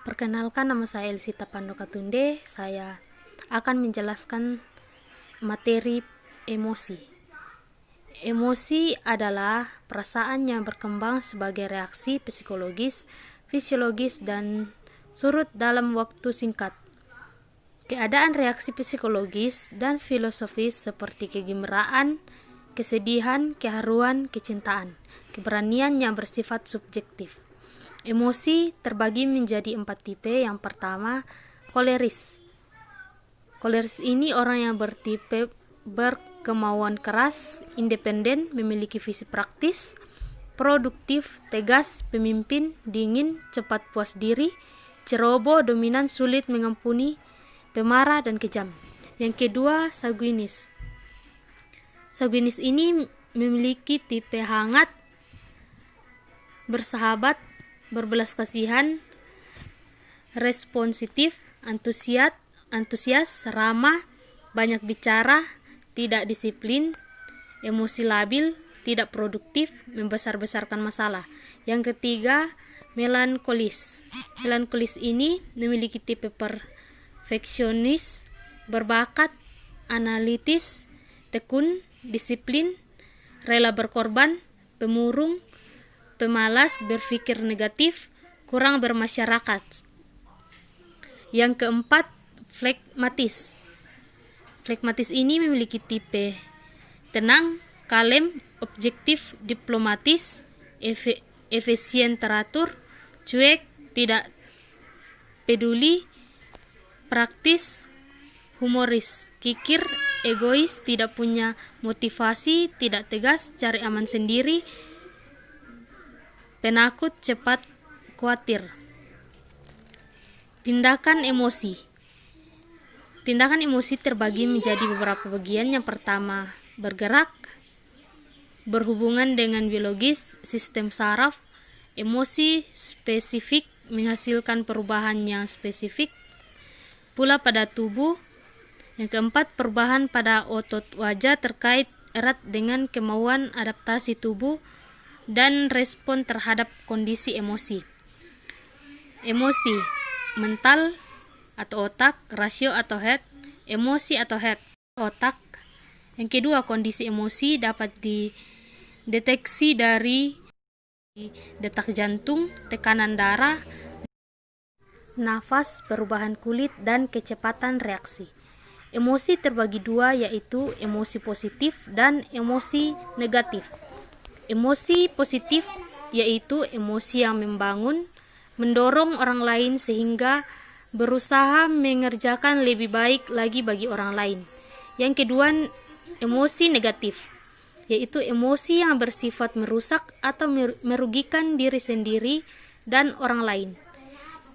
Perkenalkan, nama saya Elsita Pandokatunde. Saya akan menjelaskan materi emosi. Emosi adalah perasaan yang berkembang sebagai reaksi psikologis, fisiologis, dan surut dalam waktu singkat. Keadaan reaksi psikologis dan filosofis seperti kegembiraan, kesedihan, keharuan, kecintaan, keberanian yang bersifat subjektif. Emosi terbagi menjadi 4 tipe. Yang pertama, koleris. Koleris ini orang yang bertipe berkemauan keras, independen, memiliki visi praktis, produktif, tegas, pemimpin, dingin, cepat puas diri, ceroboh, dominan, sulit mengampuni, pemarah, dan kejam. Yang kedua, sanguinis. Sanguinis ini memiliki tipe hangat, bersahabat, berbelas kasihan, responsif, antusias, ramah, banyak bicara, tidak disiplin, emosi labil, tidak produktif, membesar-besarkan masalah. Yang ketiga, melankolis. Melankolis ini memiliki tipe perfeksionis, berbakat, analitis, tekun, disiplin, rela berkorban, pemurung, pemalas, berpikir negatif, kurang bermasyarakat. Yang keempat, flegmatis. Flegmatis ini memiliki tipe tenang, kalem, objektif, diplomatis, efisien, teratur, cuek, tidak peduli, praktis, humoris, kikir, egois, tidak punya motivasi, tidak tegas, cari aman sendiri, penakut, cepat khawatir. Tindakan emosi. Tindakan emosi terbagi menjadi beberapa bagian. Yang pertama, bergerak, berhubungan dengan biologis, sistem saraf, emosi spesifik, menghasilkan perubahan yang spesifik pula pada tubuh. Yang keempat, perubahan pada otot wajah terkait erat dengan kemauan adaptasi tubuh dan respon terhadap kondisi emosi. Emosi, mental atau otak, rasio atau head, emosi atau head, otak. Yang kedua, kondisi emosi dapat dideteksi dari detak jantung, tekanan darah, nafas, perubahan kulit, dan kecepatan reaksi. Emosi terbagi dua, yaitu emosi positif dan emosi negatif. Emosi positif yaitu emosi yang membangun, mendorong orang lain sehingga berusaha mengerjakan lebih baik lagi bagi orang lain. Yang kedua, emosi negatif yaitu emosi yang bersifat merusak atau merugikan diri sendiri dan orang lain.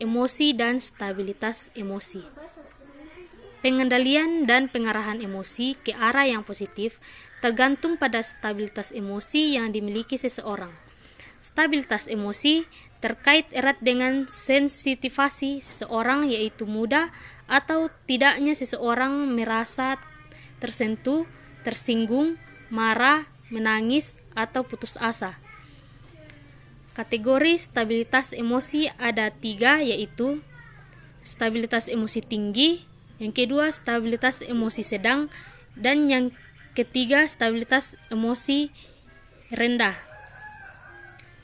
Emosi dan stabilitas emosi. Pengendalian dan pengarahan emosi ke arah yang positif tergantung pada stabilitas emosi yang dimiliki seseorang. Stabilitas emosi terkait erat dengan sensitivasi seseorang, yaitu mudah atau tidaknya seseorang merasa tersentuh, tersinggung, marah, menangis, atau putus asa. Kategori stabilitas emosi ada 3, yaitu stabilitas emosi tinggi, yang kedua stabilitas emosi sedang, dan yang ketiga, stabilitas emosi rendah.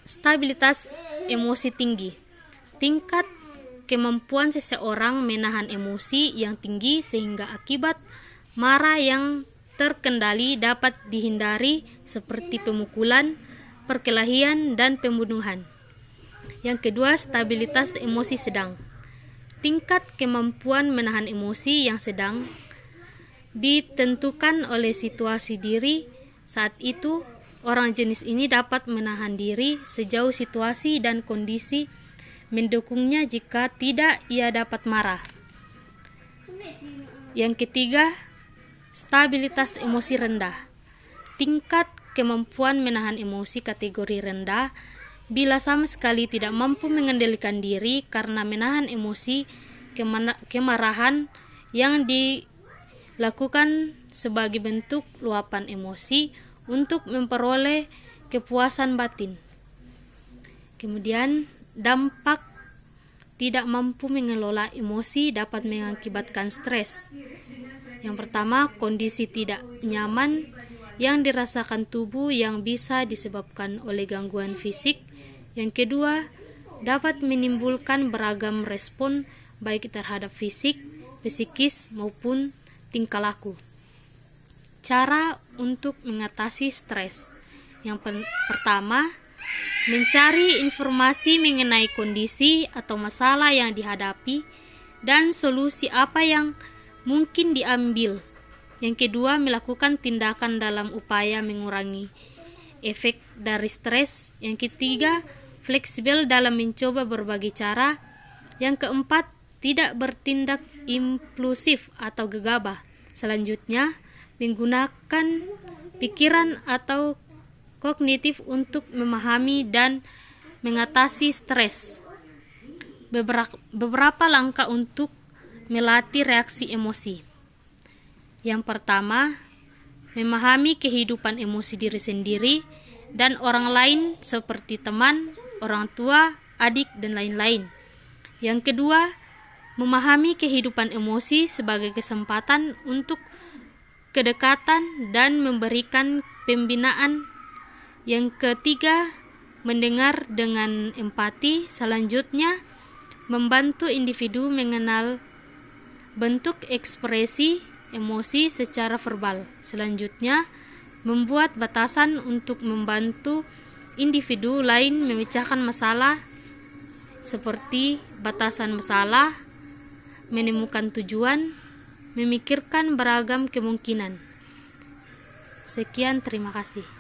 Stabilitas emosi tinggi. Tingkat kemampuan seseorang menahan emosi yang tinggi sehingga akibat marah yang terkendali dapat dihindari seperti pemukulan, perkelahian, dan pembunuhan. Yang kedua, stabilitas emosi sedang. Tingkat kemampuan menahan emosi yang sedang ditentukan oleh situasi diri saat itu. Orang jenis ini dapat menahan diri sejauh situasi dan kondisi mendukungnya. Jika tidak, ia dapat marah. Yang ketiga, stabilitas emosi rendah. Tingkat kemampuan menahan emosi kategori rendah bila sama sekali tidak mampu mengendalikan diri karena menahan emosi kemarahan yang dilakukan sebagai bentuk luapan emosi untuk memperoleh kepuasan batin. Kemudian, dampak tidak mampu mengelola emosi dapat mengakibatkan stres. Yang pertama, kondisi tidak nyaman yang dirasakan tubuh yang bisa disebabkan oleh gangguan fisik. Yang kedua, dapat menimbulkan beragam respon baik terhadap fisik, psikis maupun tingkah laku. Cara untuk mengatasi stres. Yang pertama, mencari informasi mengenai kondisi atau masalah yang dihadapi dan solusi apa yang mungkin diambil. Yang kedua, melakukan tindakan dalam upaya mengurangi efek dari stres. Yang ketiga, fleksibel dalam mencoba berbagai cara. Yang keempat, tidak bertindak impulsif atau gegabah. Selanjutnya, menggunakan pikiran atau kognitif untuk memahami dan mengatasi stres. Beberapa langkah untuk melatih reaksi emosi. Yang pertama, memahami kehidupan emosi diri sendiri dan orang lain seperti teman, orang tua, adik, dan lain-lain. Yang kedua, memahami kehidupan emosi sebagai kesempatan untuk kedekatan dan memberikan pembinaan. Yang ketiga, mendengar dengan empati. Selanjutnya, membantu individu mengenal bentuk ekspresi emosi secara verbal. Selanjutnya, membuat batasan untuk membantu individu lain memecahkan masalah, seperti batasan masalah, menemukan tujuan, memikirkan beragam kemungkinan. Sekian, terima kasih.